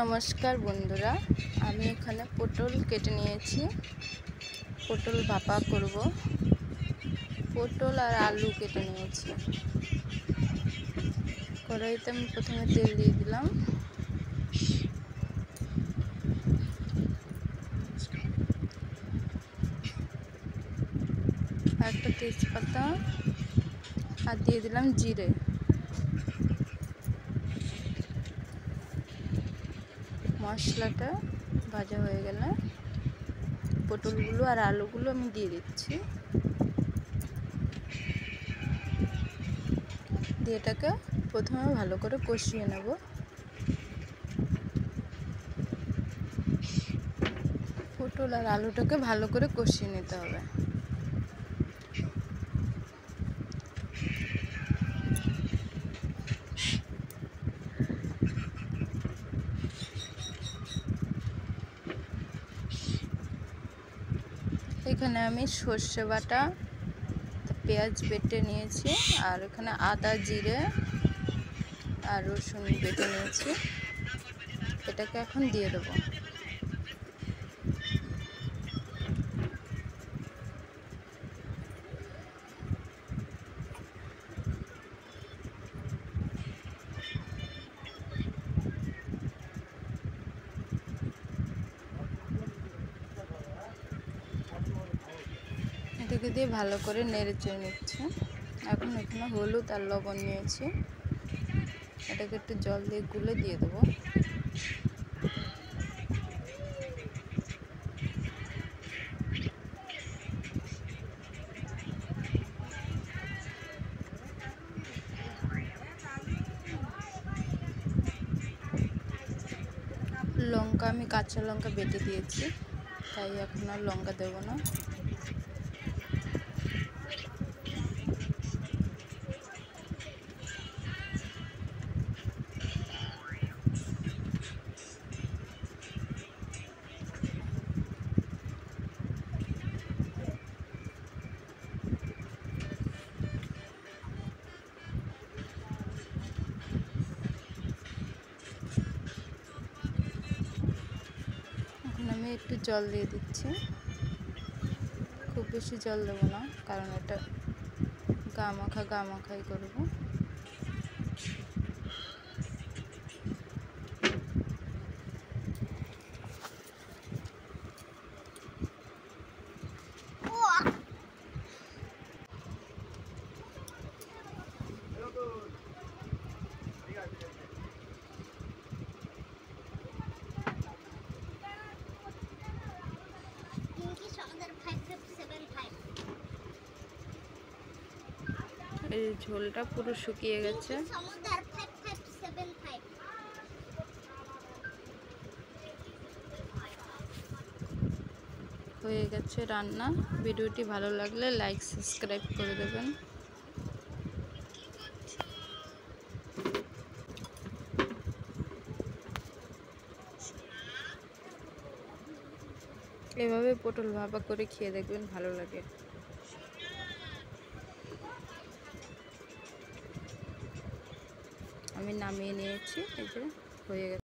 নমস্কার বন্ধুরা, আমি এখানে পটল কেটে নিয়েছি। পটল ভাপা করব। পটল আর আলু কেটে নিয়েছি। কড়াইতে আমি প্রথমে তেল দিয়ে দিলাম। একটা তেজপাতা আর দিয়ে দিলাম জিরে। মশলাটা ভাজা হয়ে গেলে পটলগুলো আর আলুগুলো আমি দিয়ে দিচ্ছি। দিয়ে এটাকে প্রথমে ভালো করে কষিয়ে নেব। পটল আর আলুটাকে ভালো করে কষিয়ে নিতে হবে। এখানে আমি সর্ষে বাটা, পেঁয়াজ বেটে নিয়েছি, আর এখানে আদা, জিরে আর রসুন বেটে নিয়েছি। এটাকে এখন দিয়ে দেবো। এটাকে দিয়ে ভালো করে নেড়ে চেড়ে নিচ্ছে। এখন এখানে হলুদ আর লবণ নিয়েছি। এটাকে একটু জল দিয়ে গুলে দিয়ে দেবো। লঙ্কা আমি কাঁচা লঙ্কা বেটে দিয়েছি, তাই এখন আর লঙ্কা দেবো না। আমি একটু জল দিয়ে দিচ্ছি। খুব বেশি জল দেবো না, কারণ এটা গা মাখাই করবো। এই ঝোলটা পুরো শুকিয়ে গেছে। হয়ে গেছে রান্না। ভিডিওটি ভালো লাগলে লাইক, সাবস্ক্রাইব করে দেবেন। এভাবে পটল ভাপা করে খেয়ে দেখবেন, ভালো লাগে। আমি নামিয়ে নিয়েছি। এই যে হয়ে গেছে।